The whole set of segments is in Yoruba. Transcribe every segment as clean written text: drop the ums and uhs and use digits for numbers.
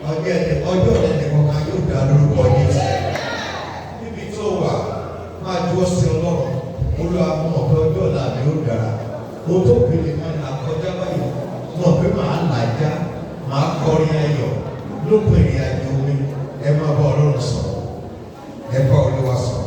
ọjọ́ rẹ̀ nìkan kan yóò dá lórúkọ Jésù. Níbi tó wà máa dúró sí Ọlọ́run. Olúwa mọ̀ pé ọjọ́ ọ̀la mi ó dára. Mo tó gbélé máa là kọjá báyìí. Mọ̀ pé màá làjá, màá kọrin ayọ̀ lópin ìrìn àjò mi. Ẹ máa bá Ọlọ́run sọ̀rọ̀. Ẹ bá Olúwa sọ̀rọ̀.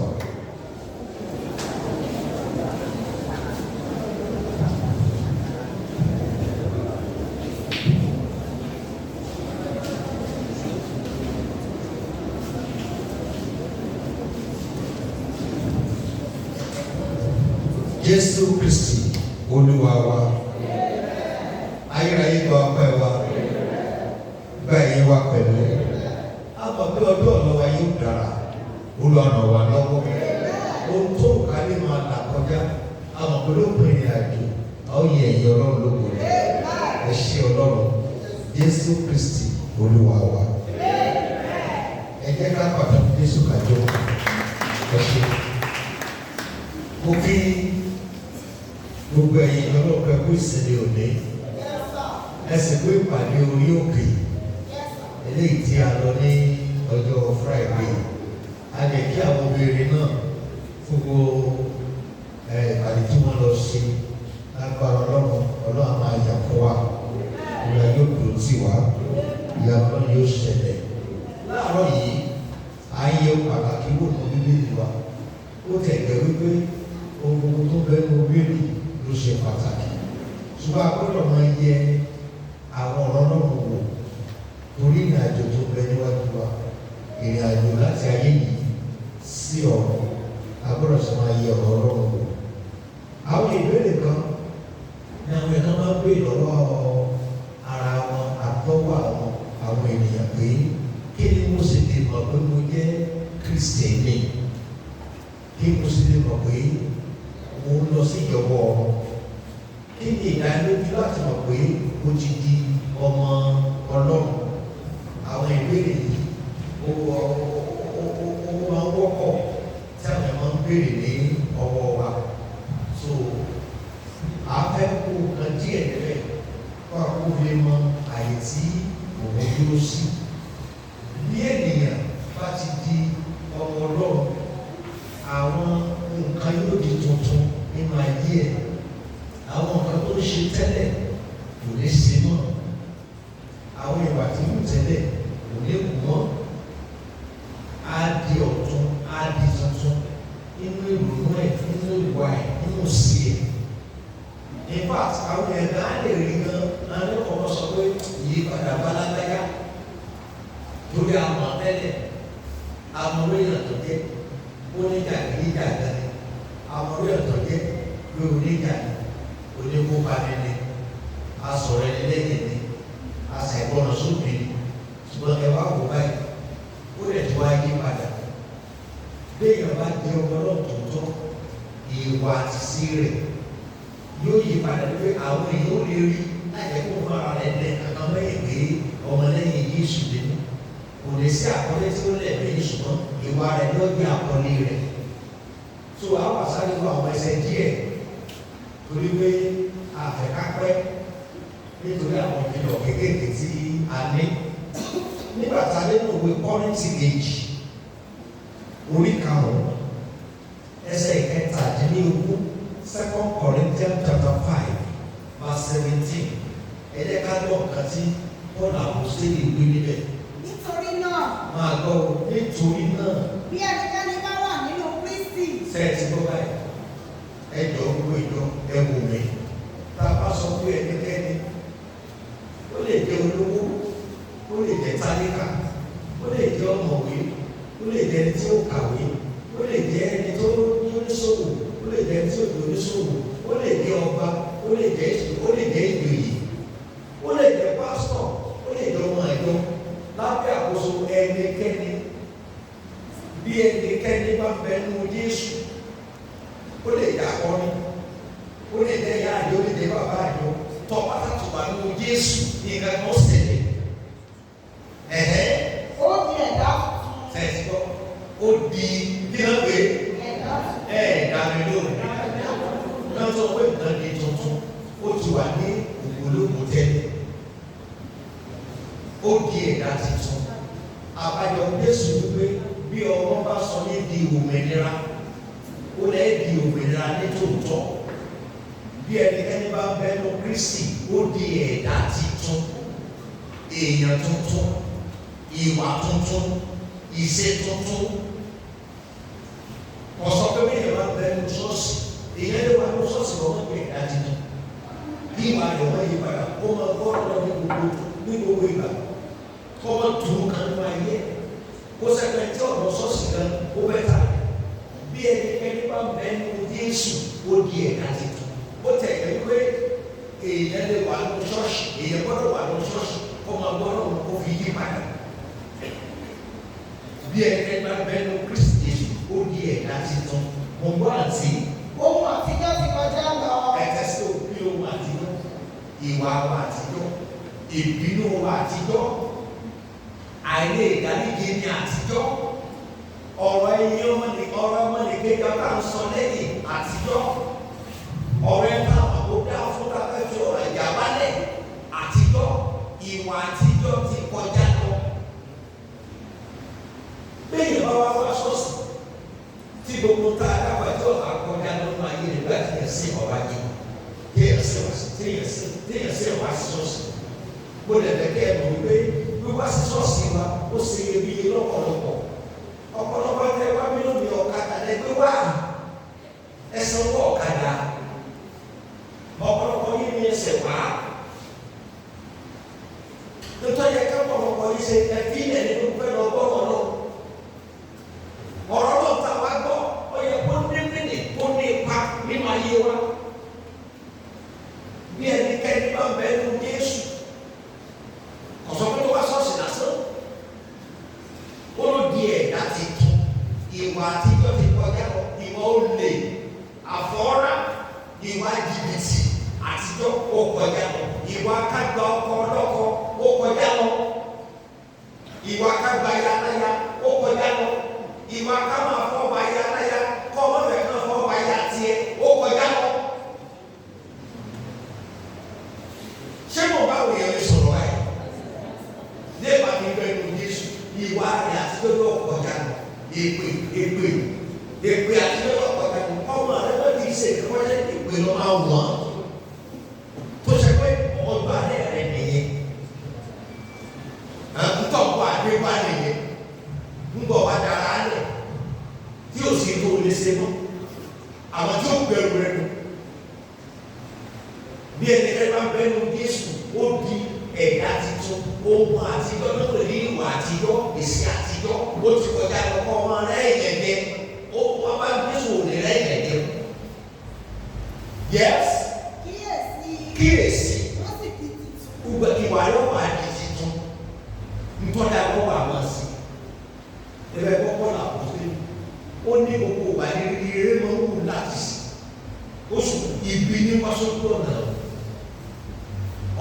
Jésù Kristi Olúwa wa. Ayérayé gba ọpẹ́ wa. Gba ẹ̀yìn wa pẹ̀lú. A mọ̀ pé ọjọ́ ọ̀la wa yóò dára. Olúwa ràn wá lọ́wọ́. Ohun tó ká lè máa là kọjá. A mọ̀ pé lópin ìrìn àjò. A ó yẹ ẹ̀yìn Ọlọ́run lóko rẹ̀. Ẹ ṣé Ọlọ́run. Jésù Kristi Olúwa wa. Ẹ jẹ́ ká pàtàkì Jésù kájọ. Ẹ ṣé. Mo kí gbogbo ẹ̀yin ọlọ́pàá kú ìsinmi òní ẹsẹ̀ pé ìpàdé orí òkè eléyìí tí a lọ ní ọjọ́ Friday a lè kí àwọn obìnrin náà fún gbogbo ìpàdé tí wọ́n lọ ṣe lágbára Ọlọ́run máa yà fún wa ìyá yóò dùn sí wa ìyá náà yóò ṣẹlẹ̀ láàárọ̀ yìí à ń yẹ pàtàkì wò ní Bíbélì wa ó tẹ̀lé wípé ohun tó bẹ́ẹ̀ ní Bíbélì ló ṣe pàtàkì ṣùgbọ́n a gbọ́dọ̀ máa yẹ àwọn ọ̀rọ̀ náà wò torí ìrìn àjò tó bẹ níwájú wa ìrìn àjò láti ayé yìí sí ọ̀rọ̀ a gbọ́dọ̀ sì máa yẹ ọ̀rọ̀ náà wò. Àwọn ìbéèrè kan ní àwọn ẹ̀ka máa ń gbé lọ́wọ́ ara wọn àtọ́wọ́ àwọn ènìyàn pé kí ni mo sì lè mọ̀ pé mo jẹ́ Kristẹni, kí mo sì lè mọ̀ pé mo ń lọ sí ìjọba ọ̀run, kí ni ìdánilójú láti mọ̀ pé mo ti di ọmọ Ọlọ́run. Àwọn ìbéèrè yìí ó máa ń wọ́pọ̀ tí àwọn ẹ̀ máa ń béèrè ní ọwọ́ wa. So a fẹ́ kó kan díẹ̀ níbẹ̀ kó àkókò lè mọ àyè tí òun dúró sí. Bí ènìyàn bá ti di ọmọ Ọlọ́run, àwọn nǹkan yóò di tuntun nínú ayé ẹ̀. Àwọn nǹkan tó ń ṣe tẹ́lẹ̀ kò lè ṣe mọ́. Àwọn ìwà tí yóò tẹ́lẹ̀ kò lè kú mọ́. Á di ọ̀tun, á di tuntun nínú ìrònú ẹ̀, nínú ìwà ẹ̀, nínú sí ẹ̀. In fact, àwọn ẹ̀dá á lè rí gan láwọn ọmọ sọ pé ìyípadà bá lágbáyà lórí àwọn tẹ́lẹ̀. Àwọn oríyàn tó jẹ́ oníjàgídíjàgan ni, àwọn oríyàn tó jẹ́ pé oníjà ni, oníkópa ni, asọ̀rọ̀ ẹni lẹ́yìn ni, asẹ̀gbọ́nà sóbì ni. Ṣùgbọ́n ẹ wá wò báyìí, ó lè tó ayé padà. Béèyàn bá di ọmọ náà tòótọ́, ìwà àti sí rẹ̀ yóò yí padà pé àwọn èèyàn ó lè rí láyé kó fún ara rẹ̀ lẹ́ kankan lẹ́yìn pé ọmọlẹ́yìn Jésù lé ní. Kò lè sí àkọlé tí ó lẹ̀ bẹ́ẹ̀ ṣùgbọ́n ìwà rẹ̀ ló gbé àkọlé rẹ̀. So àwọn àṣàlẹ̀ fún àwọn ẹsẹ̀ díẹ̀ torí pé àfẹ́kápẹ́ nítorí àwọn ìfilọ̀ kéékèèké tí a ní. Nígbà tá a lé ní òwe Kọ́ríńtì kejì orí karùn-ún ẹsẹ̀ ìkẹtàdínlógún 2 Corinthians chapter 5 verse 17 ẹ̀ẹ́dẹ́ká lọ́ọ̀ kan tí Paul àpòstélì gbé níbẹ̀. Nítorí náà. Máa gbọ́ nítorí náà. Bí ẹnikẹ́ni bá wà nínú Kristi. Sẹ́ẹ̀tì gbọ́ báyìí. Ẹjọ́ gbogbo ìjọ ẹ̀wù mi. Tá a bá sọ pé ẹnikẹ́ni, ó lè jẹ́ olówó, ó lè jẹ́ tálíkà, ó lè jẹ́ ọ̀mọ̀wé, ó lè jẹ́ ẹni tí ó kàwé, ó lè jẹ́ ẹni tó ní oníṣòwò, ó lè jẹ́ ẹni tí ó di oníṣòwò, ó lè jẹ́ ọba, ó lè jẹ́ ìjòyè, ó lè jẹ́ pásítọ̀, ó lè jẹ́ ọmọ ẹ̀dọ́. Lábẹ́ àkóso ẹnikẹ́ni, bí ẹnikẹ́ni bá fẹ́ nu Jésù, ó lè jẹ́ akọni, ó lè jẹ́ ìyá àjọ, ó lè jẹ́ bàbá àjọ, tọ́ pátá wà nu Jésù ní ìgbà tó ṣẹlẹ̀. Ó di ẹ̀dá tuntun. Sẹ́ẹ̀sì gbọ́, ó di kí ló pé ẹ̀ẹ́dá mi lónìí. Náà sọ pé nǹkan di tuntun, ó ti wà ní ògbólógbòó tẹ́lẹ̀. Ó di ẹ̀dá tuntun. àbájọ Jésù wípé bí ọmọ bá sọ ní di òmìnira ó lè di òmìnira ní tòótọ́ bí ẹnikẹ́ni bá bẹnu Kristi ó di ẹ̀dá titun èèyàn tuntun ìwà tuntun ìṣe tuntun ọ̀sán pé bẹ́ẹ̀ bá bẹnu ṣọ́ọ̀ṣì èèyàn lè wà ní ṣọ́ọ̀ṣì lọ́wọ́ pé ẹ̀dá titun bí ìwà rẹ̀ wọ́n yí padà ó máa gbọ́ ọ̀rọ̀ ní gbogbo ìgbà kọ́ máa dùn kan ní ayé kó sẹ́kẹ̀ tí ọ̀rọ̀ ṣọ́ọ̀ṣì kan ó bẹ́ ta bí ẹnikẹ́ni bá bẹnu Jésù ó di ẹ̀dá titun ó tẹ̀lé pé èèyàn lè wà ní ṣọ́ọ̀ṣì èèyàn gbọ́dọ̀ wà ní ṣọ́ọ̀ṣì kó máa gbọ́dọ̀ wọn kó fi yí padà bí ẹnikẹ́ni bá bẹnu Kristi Jésù ó di ẹ̀dá titun mo gbọ́ àti ohun àtijọ́ ti kọjá lọ. ẹ̀ka sí òbí ohun àtijọ́ ìwà wa àtijọ́ ìbínú wa àtijọ́ àìlè ìdáríjì ní àtijọ́ ọ̀rọ̀ ẹ̀yìn ọmọnìkejì ọ̀tá ń sọ lẹ́yìn àtijọ́ ọ̀rọ̀ ẹ̀ka àbúdá fún káfẹ́ fi ọ̀rọ̀ ẹ̀jà balẹ̀ àtijọ́ ìwà àtijọ́ ti kọjá lọ. Bẹ́ẹ̀ni bá wá wá ṣọ́ọ̀ṣì tí gbogbo tá a dáwọ́ ẹjọ́ àkọjá lọ́nà ayé rẹ̀ láti yẹ sí ọ̀rọ̀ ajé téèyàn sí ọ̀rọ̀ àti ṣọ́ọ̀ṣì. Mo lè fẹ́ ẹ̀ mọ̀ wípé wíwá sí ṣọ́ọ̀ṣì wa ó ṣe iyebíye lọ́pọ̀lọpọ̀. Ọ̀pọ̀lọpọ̀ tẹ wá mílíọ̀nù ọ̀kadà lẹ́gbẹ́ wá ẹsẹ̀ owó ọ̀kadà. Ọ̀pọ̀lọpọ̀ yìí ní ẹsẹ̀ wá. Nítorí ẹ̀ka ọ̀pọ̀lọpọ̀ yìí ṣe ẹ̀fí ilẹ̀ nínú pẹ́ lọ gbọ́dọ̀ lọ. Ọ̀rọ̀ náà ta wá gbọ́ ó yẹ kó ní mínì kó ní ipa nínú ayé wa. Bí ẹnikẹ́ni bá bẹ́ẹ̀ nu Jésù ọ̀sán pé tó wá ṣọ́ọ̀ṣì lásán ó ló di ẹ̀dá ti tún ìwà àtijọ́ ti kọjá lọ ìwà olè àfọ́rá ìwà jìbìtì àtijọ́ ó kọjá lọ ìwà kágbá ọkọ ọlọ́kọ ó kọjá lọ ìwà kágbá yaláya ó kọjá lọ ìwà kámá fọ́ọ̀bà yaláya kọ́ ọmọbẹ̀ kan fọ́ọ̀bà ya tiẹ̀ ó kọjá lọ. Ṣé mo bá wòye ẹni sọ̀rọ̀ báyìí? Nígbà tí bẹ́ẹ̀ ni Jésù ìwà rẹ̀ àtijọ́ ló kọjá lọ èpè àtijọ́ ló kọjá lọ ọmọ rẹ̀ wọ́n ti ṣe ìkọ́jẹ́ èpè lọ́ máa wọ̀n tó ṣe pé ọgbà rẹ̀ nìyẹn ntọ́kọ̀ àdébá nìyẹn ńgbọ̀ wá dára lẹ̀ tí o sì tó lè ṣe mọ́ àwọn tí ó gbẹrù rẹ̀ nù bí ẹnikẹ́ni bá bẹ́ẹ̀ nu Jésù ó di ẹ̀dá titun ohun àtijọ́ ló pè ní ìwà àtijọ́ èsì àtijọ́ ó ti kọjá lọ́kọ́ ọmọ rẹ̀ ẹ̀yẹ̀dẹ́ ó wọ́n bá Jésù ò lè rẹ̀ ẹ̀yẹ̀dẹ́. Yes. Kíyèsí. Wọ́n sì fi titun. Gbogbo ìwà yóò wà ní titun ntọ́jà kọ́ wà wọ́n sí ẹ̀rẹ́ kọ́kọ́ là kó sí ó ní gbogbo wà ní eré máa ń wù láti sí oṣù ìbí ní wáṣọ́tò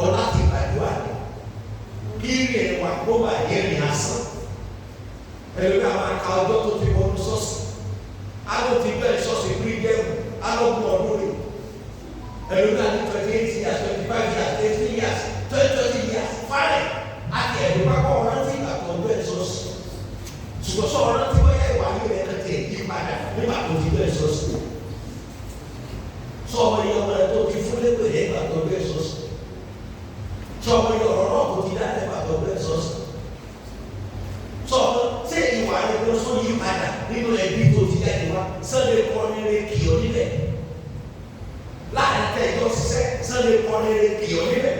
ọ̀nà ti gbàdúrà ní kí ìrìn wà kó wà ní ìrìn asán pẹ̀lú àwọn aka ọjọ́ tó ti wọnú ṣọ́ọ̀ṣì aló ti bẹ̀rẹ̀ ṣọ́ọ̀ṣì pírígẹ́mù alógún ọdún rẹ̀ pẹ̀lú náà ní 28 years 25 years 30 years 20 years fáre àti ẹ̀rù pápá ọ̀rọ̀ tí ìgbà tó ń bẹ̀rẹ̀ ṣọ́ọ̀ṣì ṣùgbọ́n sọ ọ̀rọ̀ tí wọ́n yẹ wà ní rẹ̀ kẹ́kẹ́ yí padà nígbà tó ti bẹ̀rẹ̀ ṣọ́ọ̀ṣì sọ ọmọ yẹn ọmọ rẹ̀ tó ti fún lẹ́gbẹ̀ẹ́ nígbà tó bẹ̀rẹ̀ ṣọ́ọ̀ṣì sọ ọmọ yẹn ọ̀rọ̀ náà tó ti dá nígbà tó bẹ̀rẹ̀ ṣọ́ọ̀ṣì sọ ṣé ìwà rẹ̀ ló sọ yí padà nínú ẹbí tó ti jáde wá sọ́dẹ̀ kọ́ nílé kì ọ́ nílẹ̀ láàrin tẹ̀jọ́ ṣiṣẹ́ sọ́dẹ̀ kọ́ nílé kì ọ́ nílẹ̀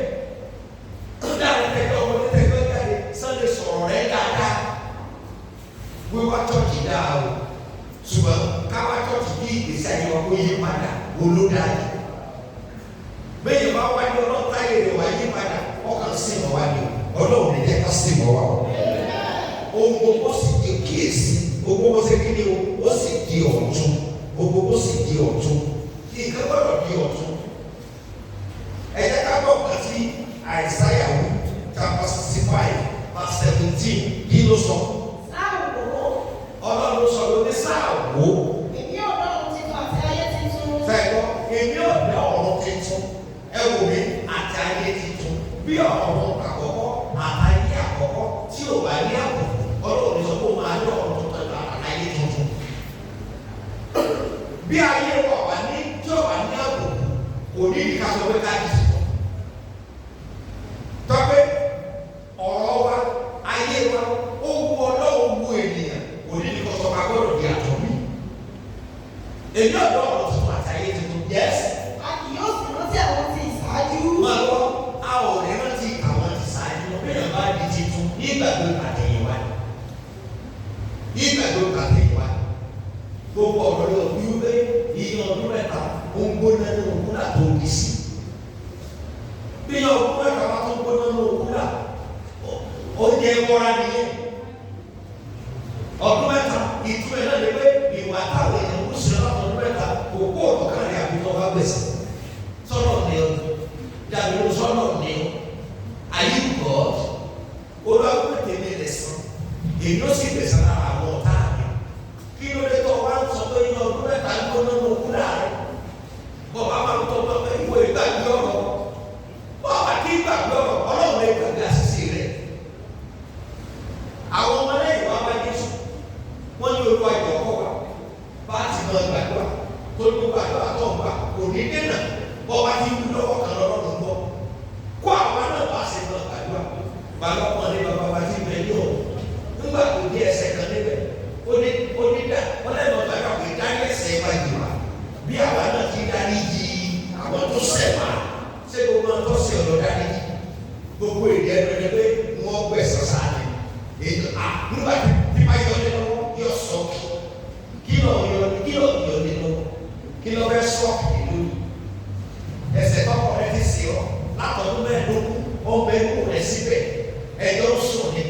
láàrin tẹ̀jọ́ wọlé tẹ̀jọ́ jáde sọ́dẹ̀ sọ̀rọ̀ rẹ̀ dáadáa wíwá tọ́jú dáa o ṣùgbọ́n káwá tọ́jú bí ìgbésí ayé wa kó yí padà olódàájú bẹ́ẹ̀ bá wáyé ọlọ́ta èrè wá yí padà ọkàn sí ìmọ̀ wá ní ọlọ́run ní ẹ̀ka sí ìmọ̀ wá o ohun gbogbo sì di kíyèsí ohun gbogbo sì kí ni o ó sì di ọ̀tun ohun gbogbo sì di ọ̀tun kí nǹkan gbọ́dọ̀ di ọ̀tun ẹ jẹ́ ká gbọ́ kan sí Àìsáyà chapter 65 verse 17 kí ló sọ. Ọlọ́run sọ ló ní sáà wò. Èmi ò dá ohun titun àti ayé titun. Fẹ́ẹ̀kọ́, èmi ò dá ọ̀run titun. Ẹ wò mí àti ayé titun. Bí ọ̀run àkọ́kọ́ àtayé àkọ́kọ́ tí ò bá ní àbùkù, Ọlọ́run ní sọ pé ó máa yọ ọ̀rọ̀ tuntun ayé tuntun. Bí ayé wà wá ní tí ó wà ní àbùkù kò ní ìka sọ pé ká yìí sí tọ́. Tọ́pẹ́ ọ̀rọ̀ wa ayé wa ó wu Ọlọ́run wu ènìyàn kò ní ìka sọ pé a gbọ́dọ̀ di àtọ̀ mi. Èmi ọ̀dọ́ ọ̀rọ̀ tuntun àti ayé tuntun yẹ́sì. A kì yóò sì rántí àwọn tí ìṣáájú. Máa lọ, a ò ní rántí àwọn tí ṣáájú lọ. Bí èèyàn bá di titun nígbàgbọ́ àtẹ̀yìnwá. Nígbàgbọ́ àtẹ̀yìnwá. Gbogbo ọ̀rọ̀ yóò bí wípé iye ọdún mẹ́ta ó ń gbóná ní òkúta tó ń bí sí. Bí iye ọdún mẹ́ta bá tó ń gbóná ní òkúta, ó jẹ́ wọ́ra nìyẹn. Ọdún mẹ́ta ìtumẹ̀ náà ni pé ìwà táwọn èèyàn ń ṣe lọ́dún mẹ́ta kò kó ọ̀kan ní àbúrò bá gbèsè. Sọ́nà ni o, dàbí o sọ́nà ni o, are you God? Olúwa tèmi lè sàn, èmi ó sì gbèsè lára àwọn ọ̀tá mi. Kí ló dé tó wá ń sọ pé iye ọdún mẹ́ta ń gbóná ní òkúta rẹ̀? Bọ̀wá máa ń tọ́ pé ìwé ìgbàgbé ọ̀rọ̀. Bọ̀wá kí ìgbàgbé ọ̀rọ̀ Ọlọ́run lè gbàgbé àṣìṣe rẹ̀. Àwọn ọmọ lẹ́yìn wa bá Jésù, wọ́n ní Olúwa ìjọkọ̀ wa bá ti mọ ìgbàgbọ́ tó ní gbàgbọ́ tó ń gbà kò ní dènà bọ́wá ti wú lọ́wọ́ kan lọ́rùn gbọ́. Kó àwọn náà bá ṣe mọ ìgbàgbọ́ bàbá wọn ní bàbá wa ti bẹ̀ yóò nígbà tó di ẹsẹ̀ kan níbẹ̀ ó ní dà wọ́n lẹ́nu ọ̀gá ìgbà pé dárí ẹsẹ̀ wa jù wá bí àwa náà ti dárí jì àwọn tó ṣẹ̀ wá ṣé gbogbo àwọn tó ṣẹ̀ ọ̀dọ̀ dárí jì gbogbo èdè ẹni pé wọ́n gbẹ̀sán sáà ní nígbà tí bá yọ ní lọ́wọ́ yọ sọ kí lọ yọ ní lọ́wọ́ kí lọ bẹ sọ ìlú ẹsẹ̀ tọkọ rẹ ti sì ọ látọdún mẹ́ẹ̀ẹ́dógún ọmọ ẹkú rẹ síbẹ̀ ẹjọ́ ń sùn ní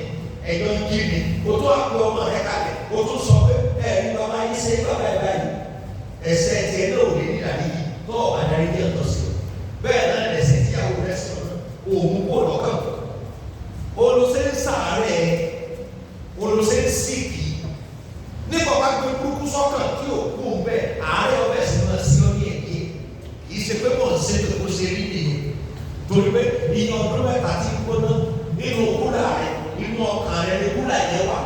ẹjọ́ ń jí ni o tó àpò ọmọ rẹ kalẹ̀ o tó sọ pé ẹ̀rí bàbá yìí ṣe bàbá ẹ̀ báyìí ẹsẹ̀ tiẹ̀ náà ò lè ní ìdàdíyì tó ọ̀bà darí ní ọ̀tọ̀ sí ọ bẹ́ẹ̀ náà ẹsẹ̀ tíyàwó rẹ sọ òun kò lọ́kàn olùsẹ́ ń sàárẹ̀ olùsẹ́ ń síkì nípa wá gbé kúkú sọ́kàn tí ò kú ń bẹ́ẹ̀ àárẹ̀ ọbẹ̀ sì máa sí ọ ní ẹ̀dí kì í ṣe pé mọ̀ ń ṣe tó kó ṣe rí nìyẹn torí pé iye ọdún mẹ́ta ti gbóná nínú kúlà rẹ nínú ọkàn rẹ ní kúlà yẹn wà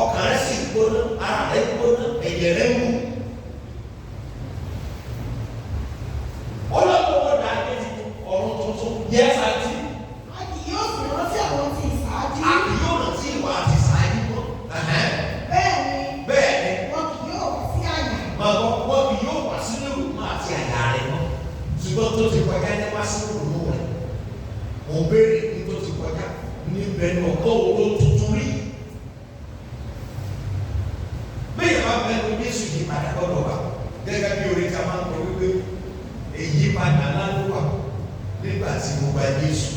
ọkàn rẹ sì gbóná ara rẹ gbóná ẹ̀jẹ̀ rẹ wú. ọlọ́dún wọn dà ní ọ̀run tuntun yẹ sáájú. A kì yóò sì rántí àwọn tí ìṣáájú. A kì yóò rántí ìwà àti ìṣáájú mọ́. Bẹ́ẹ̀ ni wọn kì yóò wá sí àyà. Wọ́n kì yóò wá sínú ìrùmọ́ àti àyà rẹ̀ mọ́. Ṣùgbọ́n tó ti kọjá ní wá sínú ìrùmọ́ rẹ̀. Mo béèrè ní tó ti kọjá níbẹ̀ ní ọkọ̀ owó tuntun rí. Bẹ́ẹ̀ bá bẹ́ẹ̀ ní Jésù yí padà gbọ́dọ̀ wá. Gẹ́gẹ́ bí orin ká máa ń kọ wípé èyí padà lánàá wà nígbà tí mo gba Jésù.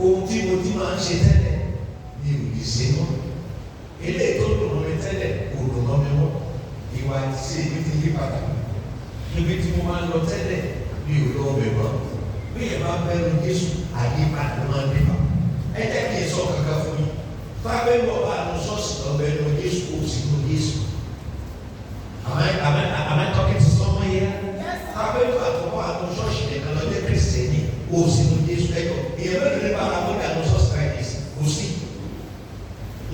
Ohun tí mo ti máa ń ṣe tẹ́lẹ̀ mi ò lè ṣe mọ́. Eléyìí tó dùn mọ́ mi tẹ́lẹ̀ kò dùn mọ́ mi mọ́. Ìwà ṣe ibi ti yí padà. Níbi tí mo máa ń lọ tẹ́lẹ̀ mi ò lọ ọbẹ̀ mọ́. Bí ẹ bá bẹ́ẹ̀ ní Jésù àyípadà máa ń bímọ. Ẹ jẹ́ kí n sọ kankan fún yín. Fábẹ́ ń bọ̀ bá àánú ṣọ́ọ̀ṣì lọ́bẹ̀ ní Jésù kò sí ní Jésù. Am I talking to someone here? Fábẹ́ ń bọ̀ àtọ̀wọ́ àánú ṣọ́ọ̀ṣì nìkan lọ́jọ́ Kristẹni kò sí ní Jésù. Ẹjọ́ ìyẹn bẹ́ẹ̀ ní bá àwọn ọmọdé àánú ṣọ́ọ̀ṣì káyìí kò sí.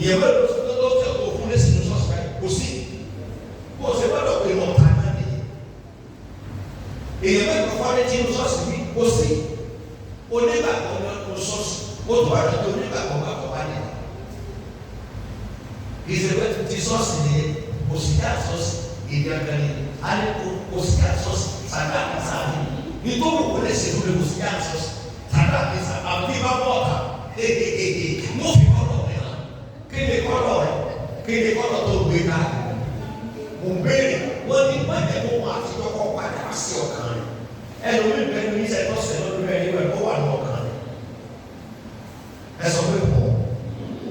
Ìyẹn bẹ́ẹ̀ ló tẹ̀ kó fún lẹ́sìn ní ṣọ́ọ̀ṣì káyìí kò sí. Kò sí gbọ́dọ̀ pé wọ́n ta náà nìyẹn. Èyàn bẹ́ẹ̀ kọ́ fọ́lẹ́ tí inú ṣọ́ọ̀ṣì bí kò sí. Onígbàgbọ́ ní ọdún ṣọ́ọ̀ṣì ó tó wà lọ́dún onígbàgbọ́ bá kọ́ bá nìyẹn. Ìṣèwé ti ṣọ́ọ̀ṣì nìyẹn kò sí ká ṣọ́ọ̀ṣì ìdí ọ̀gá ni alẹ́ kò sí ká ṣọ́ọ̀ṣì sàdá kì í sáà ní. Nítorí òkú lè ṣe lórí kò sí ká ṣọ́ọ̀ṣì sàdá kì í sáà àbí bá bọ̀ ọ̀tà mo fi kọ́lọ̀ rẹ̀ hàn kéde kọ́lọ̀ rẹ̀ kéde kọ́lọ̀ tó gbé ká mo béèrè wọ́n ní pẹ́ẹ́tẹ́ mo máa fi kọ́kọ́ padà sí ọkàn rẹ̀ ẹlòmíì bẹ́ẹ̀ ní ìṣẹ́ tọ́sẹ̀ lọ́dún rẹ̀ níbẹ̀ ó wà ní ọkàn rẹ̀ ẹ sọ pé pọ̀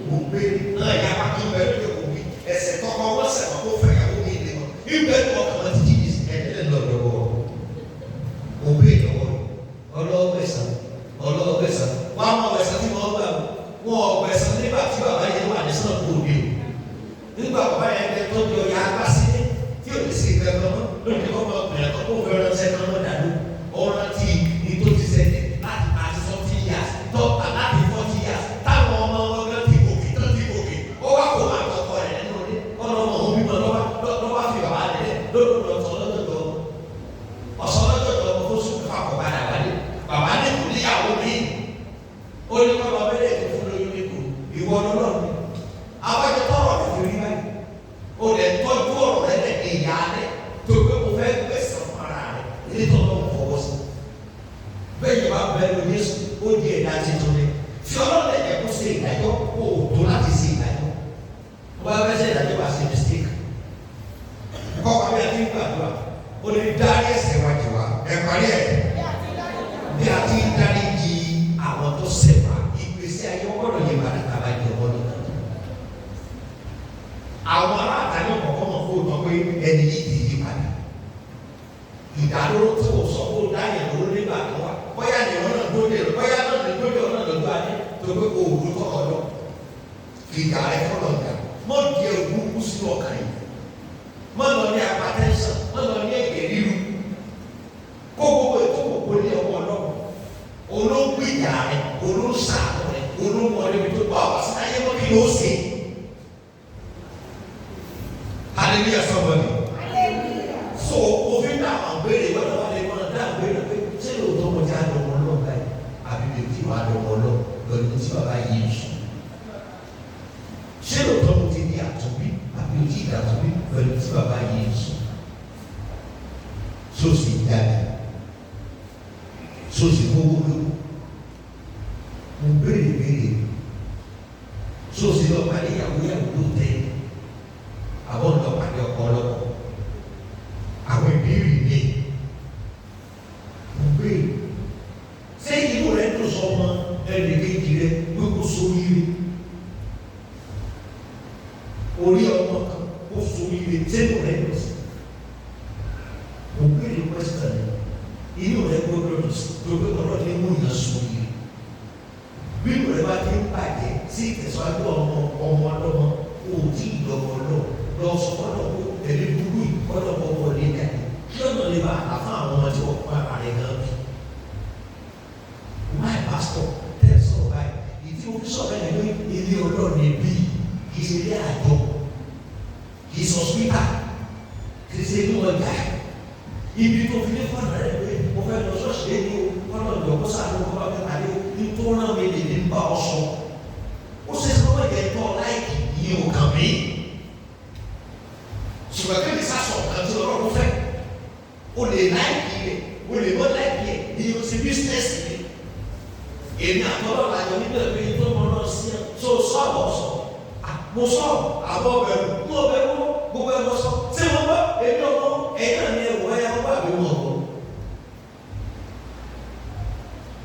mo béèrè náà ìyá bá tún bẹ́ẹ̀ lóde kò wí ẹsẹ̀ tọkọ wọ́n sẹ̀ wọ́n kó fẹ́ yàwó mi lé wọn ibẹ̀ ní ọkàn wọn ti jí ní ẹ̀ẹ́dẹ́ lọ́dọ̀ọ́ mo béèrè ọlọ́ọ̀gbẹ̀sán wọ́n á mọ ọ̀gbẹ̀sán tí wọ́n gbà wọ́n ọ̀gbẹ̀sán nígbà tí bàbá yẹn wà ní sọ́nà kò ní o nígbà bàbá yẹn tẹ tó di ọ̀yà agbá sí tí ò lè sí ìfẹ́ kan mọ́ lónìí kọ́ máa bẹ̀rẹ̀ kọ́ kó fẹ́ràn ṣẹ́ kan mọ́ dàdú ọ̀rọ̀ tí ní tó ti sẹ́yìn láti 40 years tó láti 40 years táwọn ọmọ wọn gan ti gòkè ìwọ lọ́lọ́run ni abájọ tọrọ rẹ fi rí báyìí o lè tọ́jú ọ̀rọ̀ rẹ lẹ ìyá rẹ tó gbé mo fẹ́ gbèsè fún ara rẹ ilé tó lọ́wọ́ fọwọ́ sí bẹ́ẹ̀ yẹn bá bẹ́ẹ̀ lọ Jésù ó di ẹ̀dá tuntun ni fi ọlọ́run lè jẹ́ kó ṣe ìdájọ́ kó o tó láti ṣe ìdájọ́ wọ́n bá fẹ́ ṣe ìdájọ́ bá ṣe mistake kọ́ wa bí a ti ń gbàdúrà ó lè dárí ẹ̀ṣẹ̀ wa jù wá ẹ̀ parí ẹ̀ bí a ti ń dárí jì àwọn tó ṣẹ̀ wá ìgbésí ayé ọgbọ́dọ̀ yẹ bàtà kaba jẹ ọgbọ́dọ̀ àwọn aláàtàní ọ̀kọ̀ọ̀kan mọ̀ fún òtọ́ pé ẹni yìí ti yí padà ìdádúró tí o sọ fún dáyẹ̀ lóró nígbà kan wà bóyá ni ọ̀nà lóde bóyá náà ní lóde ọ̀nà lọ́dọ̀ adé tó pé o ò lótọ́ ọ̀dọ́ ìdá rẹ fọlọ́ ọ̀gá mọ̀ di ewu kú sínú ọkàn yìí mọ̀ lọ ní apatẹ́sán mọ̀ lọ ní ẹ̀gẹ́ ríru kó gbogbo ètò òkú ní ọwọ́ ọlọ́run olóńgbò ìyá rẹ olóńsàánú rẹ olóńgbò ọdún tó bá wà sí ayé mọ́ kí ló ṣe hallelujah somebody so òfin náà àwọn béèrè lọ́dọ̀ wà lè mọ̀ náà béèrè pé ṣé lóòótọ́ mo já dọ̀mọ́ ọlọ́run báyìí àbí mi ò tí wàá dọ̀mọ́ ọlọ́run lọ́dún tí bàbá yìí sùn ṣé lóòótọ́ mo ti di àtúnbí àbí o tí ì dàtúnbí lọ́dún tí bàbá yìí sùn sóòsì jáde sóòsì gbogbo lóko mo béèrè sóòsì lọ́ọ́ parí ìyàwó ló tẹ̀ àwọn lọ́ọ́ parí ọkọ ọlọ́kọ àwọn ìbéèrè mi mo béèrè ṣé inú rẹ tó sọ ọmọ ẹnìkejì rẹ gbogbo sóríire orí ọmọ kan ó sóríire sínú rẹ lọ sí mo béèrè pẹ́sìtà rẹ inú rẹ gbọdọ̀ lọ sí gbogbo ọ̀rọ̀ ní mú ìyá sóríire bí inú rẹ bá ti ń bàjẹ́ sí ìtẹ̀síwájú ọmọ ọlọ́mọ òtí ìdọ̀mọ̀ lọ sọ fọlọ́ ẹ̀mí burú ìkọ́lọ̀ ọmọ lè dàdé kí ọ̀nà lè bá àfọ àwọn ọmọ tí wọ́n pa àrẹ gan bí. Why pastor tell sọ̀rọ̀ báyìí ìdí omi sọ̀rọ̀ ẹ̀ ní ilé ọlọ́run ẹbí kì í ṣe ilé àjọ kì í sọ sípítà kì í ṣe inú ọjà ibi tó fi lé fún àrẹ pé mo fẹ́ lọ ṣọ́ọ̀ṣì lé ní o kọ́nà ìjọba sáà ló kọ́ bá fẹ́ pàdé nítorí náà mi lè ní bá ọ sọ ó ṣe sọ́wọ́ ìjẹ́tọ́ láìkì yìí ò kàn mí ṣùgbọ́n kí ni sásọ̀ kan tí ọlọ́run fẹ́ o lè láìkì rẹ̀ o lè mọ́ láìkì rẹ̀ ní o ti bísínẹ́sì rẹ̀ èmi àtọ́lọ́ làjọ níbẹ̀ pé tó mọ náà sí ẹ tó sọ̀rọ̀ sọ mo sọ àbọ̀ bẹ̀rù mo bẹ̀rù gbogbo ẹ̀ mọ sọ tí mo bọ́ èmi ọmọ ẹ̀yìn náà ní ẹ̀wọ̀ ẹ̀yà ọgbà mi mọ̀ ọ́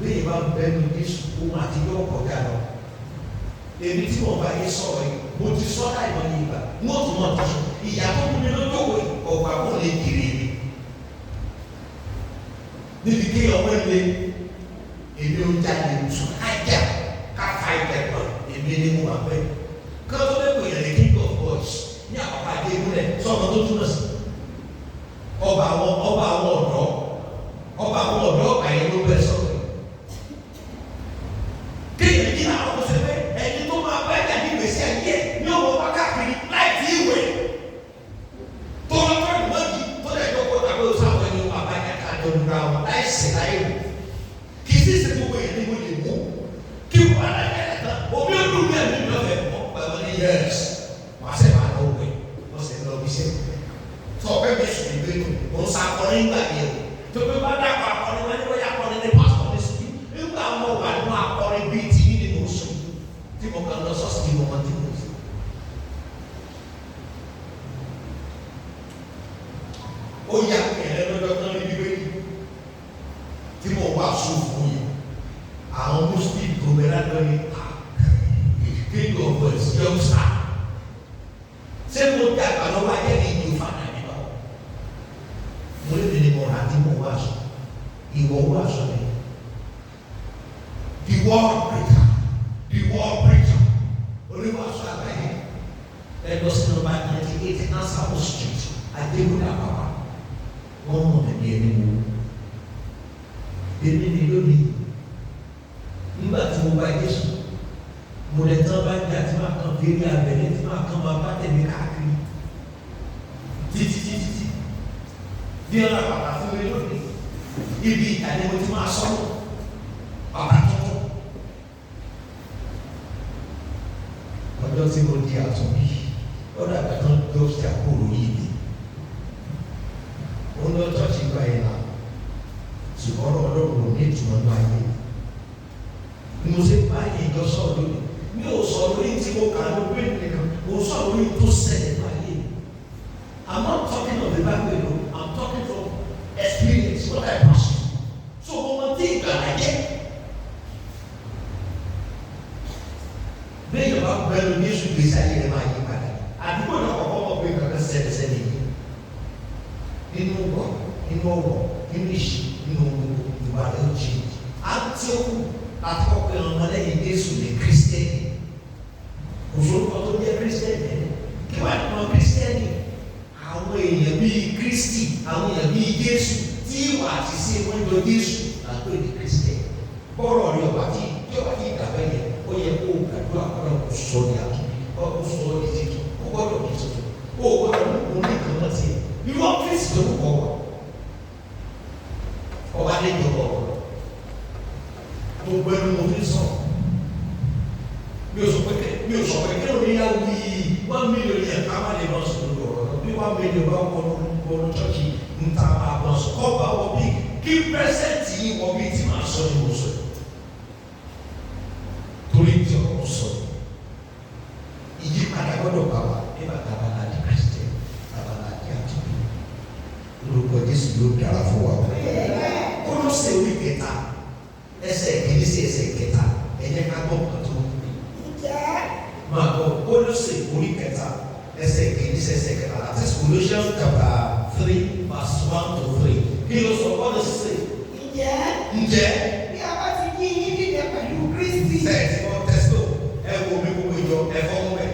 bí ìbá bẹ́ẹ̀ni Jésù ohun àtijọ́ ọ̀gá lọ èmi tí mo bá yé sọ̀rọ̀ yìí mo ti sọ láìmọ̀ ní ìgbà mo tún mọ̀ tó sùn ìyàtọ̀ mi lójókòó ọ̀gbà kò lè kiri mi níbi kí ọmọ ilé èmi ò jáde tún ájà káfa ìtẹ̀kọ̀ èmi ni mo wà pẹ́ kọ́tọ́ lẹ́kọ̀ọ́ yẹn lè king of boys ní àpapọ̀ àdé ìmúlẹ̀ sọ̀rọ̀ tó túnọ̀ sí ọba àwọn ọ̀dọ́ ọgbà yẹn ló bẹ̀ sọ̀rọ̀ kéèyàn yìí náà ọkọ̀ sẹ́fẹ̀ ẹni tó máa bá ẹ̀dá ní ìgbésí ayé ní ọmọ bá káàkiri láì tí ìwé tó lọ́tọ́ ìmọ̀jì tó lè dọ́kọ̀ tàbí oṣù ẹni wà bá ẹ̀ka àjọyọ̀ àwọn láì sẹ̀ láì wò kì í sì ṣe gbogbo yẹn ní mo lè mú kí wọ́n á láyé ẹ̀ tán omi ó dùn ní ẹ̀mí lọ́fẹ̀ ọ̀pẹ̀ wọn ní yẹ́s wọ́n á sẹ̀ máa lọ wẹ̀ wọ́n sì lọ bí sẹ́ tó ọ̀pẹ̀ bí sùn ìgbé tó ń sa akọrin gbà yẹn tó pé bá dàpọ̀ akọrin wọn ní wọ́n yà akọrin ní pásítọ̀ ní sùn nígbà wọn wà nínú akọrin bíi ti ní nínú sùn tí mo kàn lọ sọ́ọ̀sì tí mo máa ti mú sí. ó yà kẹ̀lẹ́ lọ́jọ́ kan ní bíbélì tí mo wà sùn fún yìí àwọn muslim tó bẹ̀rẹ̀ lọ ní king of boys young star ṣé mo dàgbà lọ́wọ́ ayé ní ìlú fana mi lọ. mo lè ní mo rà tí mo wà sùn ìwọ wà sùn mi. The war preacher oníwàásù àgbáyé ẹgbẹ́ sí nọ́mbà 98 Nassau Street Adéwúdà Àpápá wọ́n mọ̀ ní ẹni wo èmi ni lónìí nígbà tí mo bá Jésù mo lè tán bá jà tí máa kàn fèrè abẹ́lẹ́ tí máa kàn máa bá tẹ̀lé káàkiri títí bí ọ̀nà bàbá fún mi lónìí ibi ìtàlẹ́ mo ti máa sọ́nù bàbá tuntun lọ́jọ́ tí mo di àtúnbí lọ́dọ̀ àgbàtàn tó ṣe àkóró yìí mi ó lọ tọ́jú gba ìlà ṣùgbọ́n ọlọ́run ò ní ìtumọ̀ náà ayé ni mo ṣe bá ìjọ sọ̀rọ̀ lónìí mi ò sọ lórí tí mo kà ló pé nìkan mo sọ lórí tó ṣẹlẹ̀ náà ayé I'm not talking of the Bible alone. I'm talking from experience what I pass through. So mo mọ tí ìgbà láyé bẹ́ẹ̀ yóò bá bẹ́ẹ̀ ní Jésù gbèsè ayé rẹ̀ máa yí padà àdúgbò náà kọ́kọ́ mọ̀ pé kankan ṣẹlẹ̀ yìí nínú ọ̀rọ̀ nínú ìṣe nínú ìwà rẹ̀ ó ṣe àti òkú àti ọ̀pẹ̀ ọmọlẹ́yìn Jésù ní Kírísítẹ́nì òṣòro tó jẹ́ Kírísítẹ́nì kí wàá ní wọn Kírísítẹ́nì àwọn èèyàn bíi Kristi àwọn èèyàn bíi Jésù tí ìwà àti ṣe wọn jọ Jésù àpè ní Kírísítẹ́nì bọ́ọ̀rọ̀ rẹ̀ ọ̀bá tí ìgbàgbẹ́ yẹn ó yẹ kó gbàdúrà kọ́nà kó sọ ní àtúntò kó sọ ní títún ó gbọ́dọ̀ ní tuntun ó gbọ́dọ̀ ní nǹkan náà tiẹ̀ irú ọ́fíìsì tó ń kọ́ wa ọba ní ìjọba ọ̀rọ̀ gbogbo ẹnu mo fi sọ mi ò sọ pé kí ló ní yàwó yìí 1 million yẹn ká má lè lọ sọ lórí ọ̀rọ̀ bí 1 million bá wọnú chọ́ọ̀kì ń ta máa bọ̀ sọ kọ́ bá wọ bí kí pẹ́sẹ̀ntì yìí wọ bí tí màá sọ ní mo sọ torí tí ọ̀rọ̀ sọ ìyípadà gbọ́dọ̀ bá wa nígbà tá a bá la di Kristian tá a bá la di àtúntò lórúkọ Jésù yóò dára fún wa. Kólósè orí kẹta ẹsẹ̀ kìíní sí ẹsẹ̀ kẹta ẹ̀jẹ̀ ká gbọ́ pàtó. Máa gbọ́ Kólósè orí kẹta ẹsẹ̀ kìíní sí ẹsẹ̀ kẹta àti Colossians chapter 3 verse 1 to 3. Kí ló sọ bọ́ọ̀lù sísè? Ǹjẹ́ bí a bá ti yí yín dídẹ pẹ̀lú Kristi. Sẹ́ẹ̀tì wọn tẹ́sítò ẹ wo mi gbogbo ìjọ ẹ fọ́ mọ́ ẹ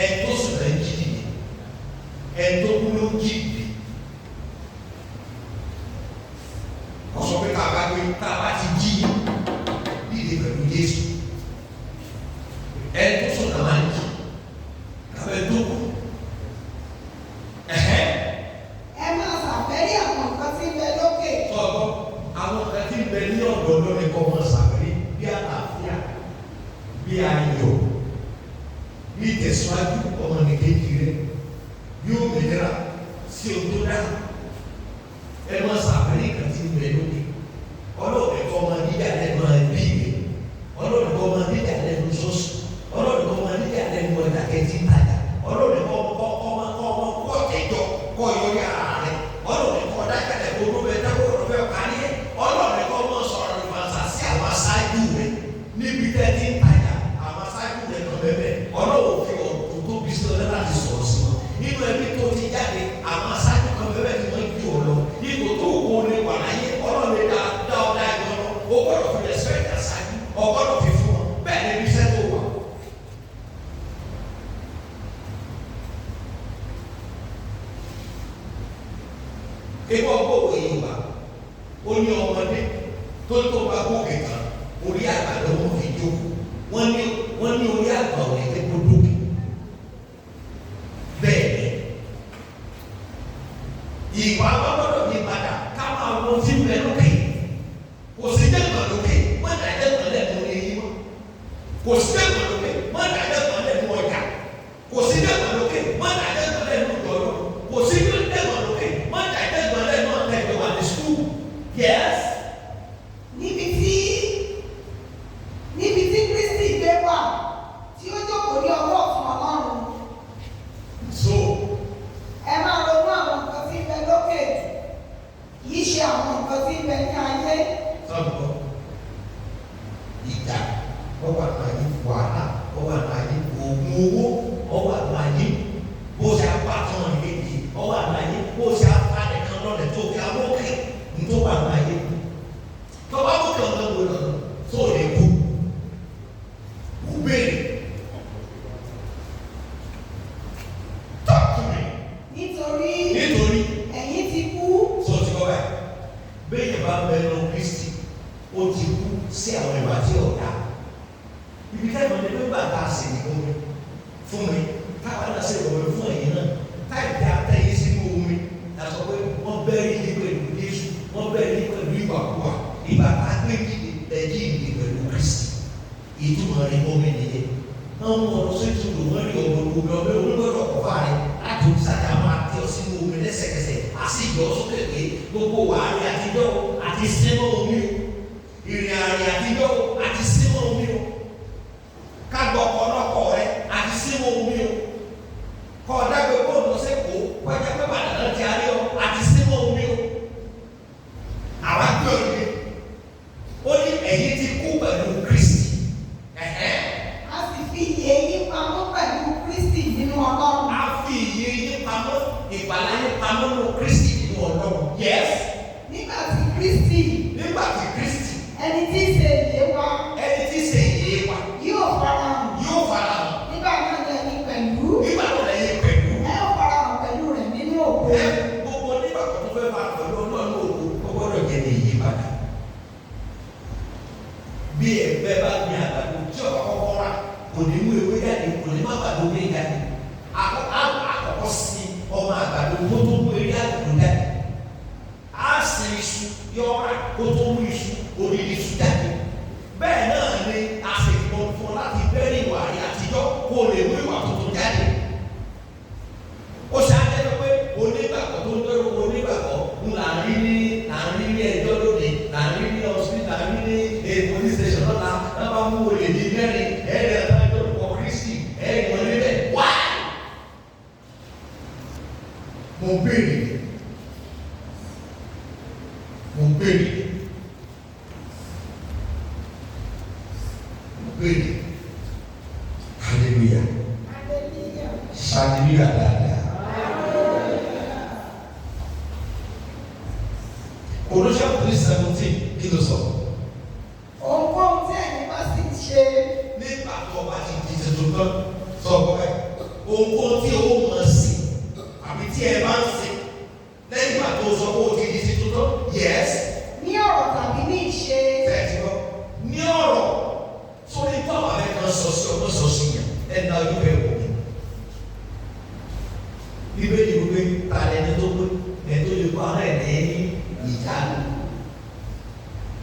ẹ tó sùn ẹ jí dìde ẹ tó kú ló jí dìde. Wọ́n sọ pé tá a bá ti jí dìde pẹ̀lú Jésù ẹ tó sùn náà máa ń jí kábẹ́ tó kù. Ẹ máa ṣàfẹ́rí àwọn nǹkan tí ń bẹ lókè. Sọ̀rọ̀ àwọn nǹkan tí ń bẹ ní ọ̀dọ̀ lórí kọ́ wọn ṣàfẹ́rí bí àlàáfíà bí ayọ̀ bí ìtẹ̀síwájú ọmọnìkejì rẹ yóò mìíràn sí ohun tó dáa ẹ máa ṣàfẹ́rí kan tí ń bẹ lókè ọlọ́ọ̀dẹ kọ́ ọmọ dídá lẹ́nu ẹbí rẹ ọlọ́ọ̀dẹ kọ́ ọmọ dídá lẹ́nu sọ́ọ̀sì ọlọ́ọ̀dẹ kọ́ ọmọ dídá lẹ́nu ọ̀dà kẹ́tì ìtajà ọlọ́ọ̀dẹ kọ́ ọmọ kọ́ ọ̀tẹ̀jọ kọ́ yọrí ara rẹ ọlọ́ọ̀dẹ kọ́ ọ̀dájàdẹ kó ló bẹ dákọ̀ ọ̀rọ̀ bẹ kárí ẹ ọlọ́ọ̀dẹ kọ́ ọmọ sọ̀rọ̀ ìfàṣà sí àwọn aṣáájú rẹ níbi tẹ́ ti ń tajà àwọn aṣáájú rẹ kan bẹ́ẹ̀ ọlọ́wọ́ fi ọ̀dùn tó bí sí ọ̀dẹ́ láti sọ̀rọ̀ sí wọn nínú ẹbí tó ti jáde àwọn aṣáájú kan bẹ́ẹ̀ tí wọ́n ju ọ̀lọ́ ipò tó wọ lè wà láyé ọlọ́ọ̀lẹ́ dá ọ̀dá ẹ̀gbọ́n lọ ó gbọ́dọ̀ fi respect aṣáájú ọgbọ́dọ̀ fi fún wọn bẹ́ẹ̀ ni ibi iṣẹ́ tó wà. ewu ọgbọ́ òwe Yorùbá ó ní ọmọdé tó bá gòkè tán orí àgbà lọ́wọ́ fi jókòó wọ́n ní orí àgbà ò lè tẹ́ kó dókè bẹ́ẹ̀ ìwà gbọ́dọ̀ ní padà ká máa wọ sí ilẹ̀ lókè kò sí dẹ́gbọ̀n lókè wọ́n dà dẹ́gbọ̀n lẹ́nu eyín mọ́ kò sí dẹ́gbọ̀n lókè wọ́n dà dẹ́gbọ̀n lẹ́nu ọjà kò sí dẹ́gbọ̀n lókè wọ́n dà dẹ́gbọ̀n lẹ́nu ìjọba kò sí dẹ́gbọ̀n lókè wọ́n dà dẹ́gbọ̀n lẹ́nu ọ̀nà ìjọba ní skul yes. Níbi tí Kristi gbé wà tí ó jókòó ní ọwọ́ ọ̀tún Ọlọ́run. So Ẹ máa ronú àwọn nǹkan tí ń bẹ lókè kì í ṣe àwọn nǹkan tí ń bẹ ní ayé. sọ́dọ̀ ìjà ọwọ́ àtàyè wàhálà ọwọ́ àtàyè oògùn owó ọwọ́ àtàyè bó ṣe apàtàn ìrètí ọwọ́ àtàyè bó ṣe apàtàn kan lọ́dẹ̀ tó fi amókè nítorí àtàyè tọ́ba mọ́kè ọ̀dọ́ wo lọ́dọ̀ tó lè kú ubéèrè tọ́kùnrin Nítorí ẹ̀yin ti kú. sọ ti kọ́ báyìí bẹ́ẹ̀ bá bẹ́ẹ̀ lọ Kristi ó ti kú sí àwọn ìwà tí ọ̀dà ibi tẹ́lẹ̀ ní pé bàtà sì ní omi fún mi táwọn náà ṣe ìrọ̀lẹ́ fún ẹ̀yìn náà táì tẹ atẹ́yìn sínú omi yàtọ̀ pé wọ́n bẹ́ẹ̀ ní pẹ̀lú Jésù wọ́n bẹ́ẹ̀ ní pẹ̀lú ìwàkuwà ìbàtà gbé ẹ̀jí ìdè pẹ̀lú Kristi ìtumọ̀ rẹ̀ omi nìyẹn wọ́n mú ọ̀rọ̀ sí ìtúndò wọ́n rí ọ̀gbọ̀n gbogbo ọ̀bẹ olúgbọ̀dọ̀ kọ̀ọ̀fà rẹ̀ láti òṣìṣàjà máa tẹ ọ sínú omi lẹ́sẹ̀kẹsẹ̀ àti ìjọ sókè pé gbogbo wàhálì àtijọ́ àti símọ́ omi o ìrìn àrìn àtijọ́ àti símọ́ omi o kágbọ́ ọ̀pọ̀lọpọ̀ rẹ̀ àti símọ́ omi o kọ́ ọ̀dàgbé bóòlù sẹ́kọ̀ọ́ wájà pé bàdàn ti arí ọ àti símọ́ omi o àwa gbé òde ó ní ẹ̀yin ti kú pẹ̀lú Kristi. A sì fi iye yín pamọ́ pẹ̀lú Kristi nínú Ọlọ́run. A fi iye yín pamọ́ ìgbàlà yín pamọ́ nínú Kristi nínú Ọlọ́run. Yes. Nígbà tí Kristi. Ẹni tí í ṣe ìyè wa. Yóò farahàn. Nígbà náà lẹ́yìn pẹ̀lú. Ẹ ó farahàn pẹ̀lú rẹ̀ nínú ògo. Gbogbo nígbà tó fẹ́ máa pẹ̀lú Ọlọ́run ògo ó gbọ́dọ̀ jẹ́ ní ìyípadà. Bí ẹgbẹ́ bá gbin àgbàdo tí ọ̀pá kọ́kọ́ rà kò ní mú ewé jáde kò ní má gbàdo gbé jáde. Àkọ́kọ́ sí ọmọ àgbàdo tó tó mú eré àgbàdo jáde. Á sin iṣu yọ̀ọ̀rà kó tó mú iṣu oríire iṣu jáde. Bẹ́ẹ̀ náà ni a sì gbọ́n fún láti bẹ́rẹ̀ ìwà rí àtijọ́ kó lè mú ìwà tuntun jáde. Ó ṣáájú pé onígbàgbọ́ tó ń dọ́rọ̀ onígbàgbọ́ ń là ń rí ní ẹjọ́ lóde là ń rí ní hospital là ń rí ní police station lọ́la náà bá mú olè ní mẹ́rin ẹ̀rẹ́ ẹ̀dájọ́ lórúkọ Kristi ẹ̀rẹ́ wọn níbẹ̀ wá. Mo béèrè hallelujah hallelujah dáadáa. Colossians 3:17 kí ló sọ? Ohunkóhun tí ẹ̀yin bá sì ṣe. Nígbà tó o bá ti di tuntun tán sọ ọkọ ẹ ohunkóhun tí o mọ̀ sí àbí tí ẹ bá ń ṣe lẹ́yìn ìgbà tó o sọ pé o ti di tuntun tán yes. Ní ọ̀rọ̀ tàbí ní ìṣe. Bẹ́ẹ̀ni lọ ní ọ̀rọ̀ sórí tọ́wọ́ abẹ́ kan sọ sí ọmọ sọ sí yẹn ẹ̀dá ojú bẹ́ẹ̀ wò mí. Bíbélì wípé ta lẹni tó gbé ẹni tó lè kó ara ẹ̀ lẹ́yìn ìjánu.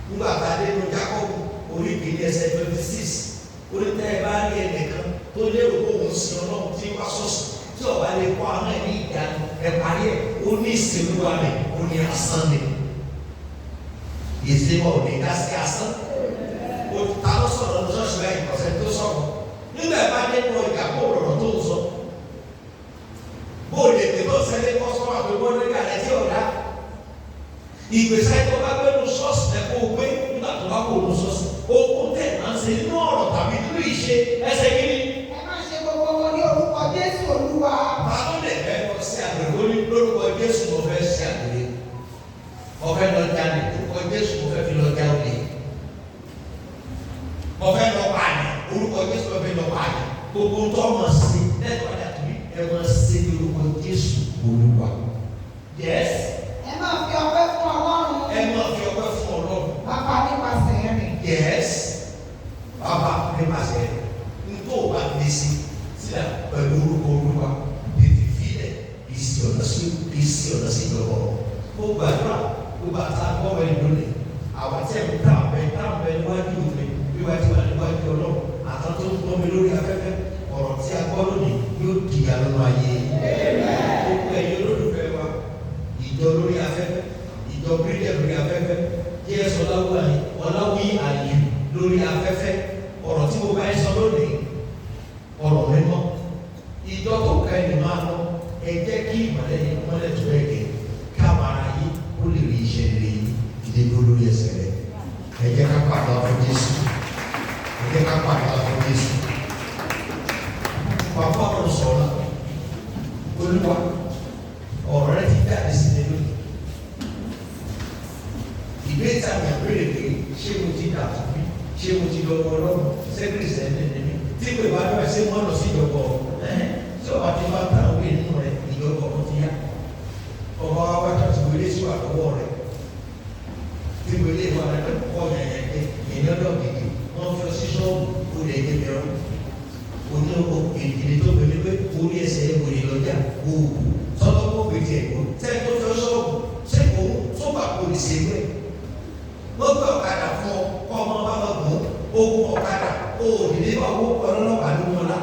Nígbà tá a dé ní Jákọ́bù orí kìíní ẹsẹ̀ 26 orí tẹ́ ẹ bá rí ẹnìkan tó lérò pé òun sin Ọlọ́run tí wá sọ́sù tí ọba lè kó ara ẹ̀ ní ìjánu ẹ̀ parí ẹ̀ ó ní ìsinmi wa rẹ̀ ó ní asán ni. Ìsinmi ò ní ká sí asán. Ta ló sọ̀rọ̀ ní sọ́ọ̀sì láì ọ̀sẹ̀ tó sọ̀rọ̀ nígbà bá dé ní ọjà kó rọ̀rọ̀ tó ń sọ. Bóòlù ètè tó ṣẹlẹ̀ kọ́sọ́mà tó gbọ́ nígbà rẹ̀ tí ọ̀dá. Ìgbésẹ̀ tó bá gbé ní sọ́ọ̀sì ẹ̀ kó gbé nígbà tó bá kó ní sọ́ọ̀sì. Okun tẹ̀ máa ń ṣe nínú ọ̀rọ̀ tàbí nínú ìṣe ẹsẹ̀ kìíní. Ẹ máa ṣe gbogbo wọn ní orúkọ Jésù Olúwa. Báwo lè fẹ́ lọ sí àgbèrè lórúkọ Jésù mo fẹ́ sí àgbèrè? Mo fẹ́ lọ jalè lórúkọ Jésù mo fẹ́ fi lọ já olè. Mo fẹ́ lọ pààyàn orúkọ Jésù mo fẹ́ lọ pààyàn. Gbogbo tó mọ̀ sí lẹ́tọ̀ọ́ àdàtúbí ẹ máa ṣe lórúkọ Jésù Olúwa. Yes. Ẹ máa fi ọpẹ́ fún Ọlọ́run. Ẹ máa fi ọpẹ́ fún Ọlọ́run. Bàbá nípasẹ̀ rẹ̀. Yes. Bàbá nípasẹ̀ rẹ̀. Ntọ́ ò bá lè sí sílẹ̀ pẹ̀lú orúkọ Olúwa. Tètè fílẹ̀ ìsì ọ̀nà sí ìjọba. Ó gbàdúrà ó bá ta gbọ́wọ́ ẹ̀ lónìí. Àwọn tí ẹ̀ ń tà bẹ́ẹ̀ níwájú òfin wíwájú wà níwájú Ọlọ́run. Àtọ́ tó ń gbọ́ mi lórí afẹ́fẹ́. Ọ̀rọ̀ tí a gbọ́ lónìí yóò di àlọ́ ayé. Gbogbo ẹ̀yin olólùfẹ́ wa. Ìjọ lórí afẹ́fẹ́. Ìjọ bíríkẹ̀ lórí afẹ́fẹ́. Yes, Ọláwí àyè lórí afẹ́fẹ́. Ọ̀rọ̀ tí mo bá ń sọ lónìí. Ọ̀rọ̀ mímọ́. Ìjọ tó ká ẹni máa lọ. Ẹ jẹ́ kí ìmọ̀lẹ́ yẹn mọ́lẹ̀ tó ẹ̀ gẹ̀. Káwọn ara yìí ó lè rí iṣẹ́ rere yìí. Ìdè lórí ẹsẹ̀ rẹ̀. Ẹ jẹ́ ká pàdé ọ̀fọ̀ Jésù. Ẹ jẹ́ ká pàdé ọ̀fọ̀ Jésù. Bàbá ọ̀rọ̀ sọ̀rọ̀ Olúwa ọ̀rọ̀ rẹ ti jáde sílẹ̀ lónìí. Ìbéèrè àmì àbẹ̀rẹ̀ pé ṣé mo ti dà fún mi? Ṣé mo ti lọ wọ Ọlọ́run? Ṣé Kìrìsìtẹ́nì ni mí? Tí pé wàá dọ̀rọ̀ ṣé mo lọ sí ìjọba tí ọba ti bá ta òwe nínú rẹ ìjọba ọ̀run ti yá. Ọba wa wájú àti wọlé sí wà lọ́wọ́ rẹ. Tí wọlé wà lọ́wọ́ kọ́ yẹn pé èèyàn lọ gidi wọ́n fi ọ sí ṣọ́ọ̀bù ó lè dé mìíràn. Oní ìdílé tó gbé pé orí ẹsẹ̀ ìwòye lọ́jà òògùn sọ́dọ̀ kó gbèjì ẹ̀kọ́ tẹ́ tó fẹ́ ṣọ́ọ̀bù ṣé òun tó bá kó lè ṣe wẹ̀. Wọ́n gbé ọ̀kadà fún ọ kọ́ ọmọ bá wọn gùn ogun ọ̀kadà òòdìdí bá owó pọ̀ lọ́lọ́pàá ló wọn la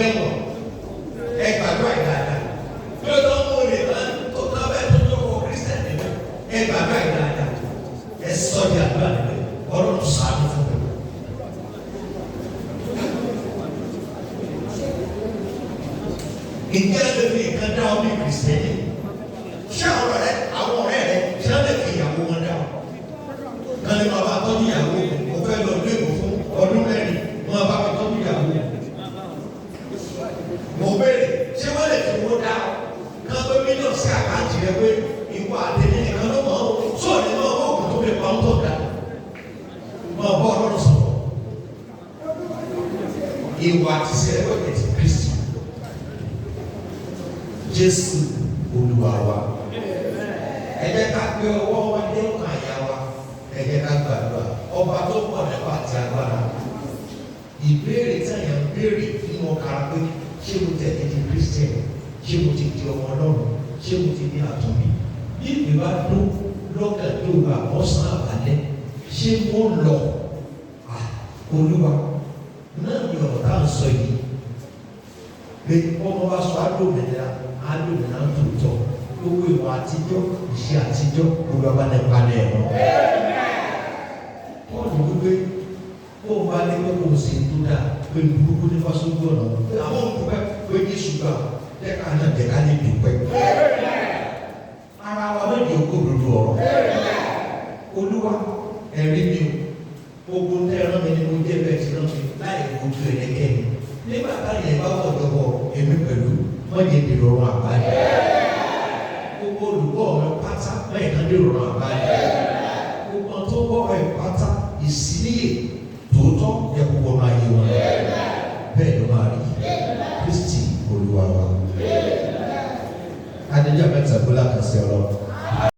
lẹ́wọ̀n ẹ gbàgbọ́ ìdáadáa bí ó tọ́ mú olè náà tó tọ́ bẹ́ẹ̀ tó tó wọ kírísítẹ́nì náà ẹ gbàgbọ́ ìdáadáa ẹ sọ di àdúrà nílẹ̀ ọlọ́run ṣàánú fún mi. Ìjẹ́ lè fi nǹkan dá ọmọ kírísítẹ́nì ṣé àwọn ọ̀rẹ́ rẹ ṣé wọ́n lè fi ìyàwó wọn dá ọ. Kan ní bàbá tọ́jú ìyàwó mo fẹ́ lọ ilé ìwò fún ọdún mẹ́rin wọn bá mi tọ́jú ìyàwó. Mo béèrè ṣé wọ́n lè fi owó dá ọ. Kan pé mílíọ̀nù sí àkáǹtì rẹ pé ìwọ àtẹ̀lé nìkan ló mọ̀ ọ́ sóòlì náà ó kò tó lè pa ọ́ tó dá. Mọ̀ bọ́ ọlọ́run sọ̀rọ̀. Ìwà àti sẹ́lẹ̀wẹ̀tì Kristi. Jésù Olúwa wa. Ẹ jẹ́ ká gbé ọwọ́ wa dé ọkàn àyà wa. Ẹ jẹ́ ká gbàdúrà. Ọba tó pọ̀ nípa àti agbára. Ìbéèrè tí àyàn ń béèrè nínú ọkàn pé ṣé mo tẹ̀lé di Kírísítẹ̀nì? Ṣé mo ti di ọmọ Ọlọ́run? Ṣé mo ti di àtúnbí? Bí ìgbé bá dún lọ́kàn tó gbà ọ̀sán àbálẹ́, ṣé mo lọ? Olúwa náà ni ọ̀rọ̀ tá à ń sọ yìí. Pé ọmọ bá sọ àdómìnira tó tọ́. Gbogbo ìwà àtijọ́, ìṣe àtijọ́, gbogbo abánẹ́pá ní ẹ̀rọ. Bọ́ọ̀lù wípé ó bá ní pé kò sí tó dáa pé burúkú ní fásitì ọ̀nà. Àwọn òkúpẹ́ pé Jésù gbà jẹ́ká náà jẹ́ká ní dùpẹ́. Ara wa méjì okó dodo ọ̀rọ̀. Olúwa ẹ̀rí mi o, ogun tẹ́ ẹran mi ni mo jẹ́ bẹ́ẹ̀ ti rántí láì ojú ẹ̀rẹ́kẹ́ni. Nígbà táyà ẹ̀ bá wọ̀ lọ́wọ́ èmi pẹ̀lú wọ́n yẹ dèrò ọ̀run àbáyé. Gbogbo olùkọ́ ọ̀rọ̀ pátá lẹ́yìn kan dèrò ọ̀run àbáyé. Gbogbo tó gbọ́ ọ̀rọ̀ pátá ìsíníyè tòótọ́ yẹ gbogbo ọ̀run ayé wọn. Bẹ́ẹ̀ ló máa rí Kristi Olúwa wa. Adéjọ́ mẹ́ta gbọ́dọ̀ kàn sí ọlọ́run.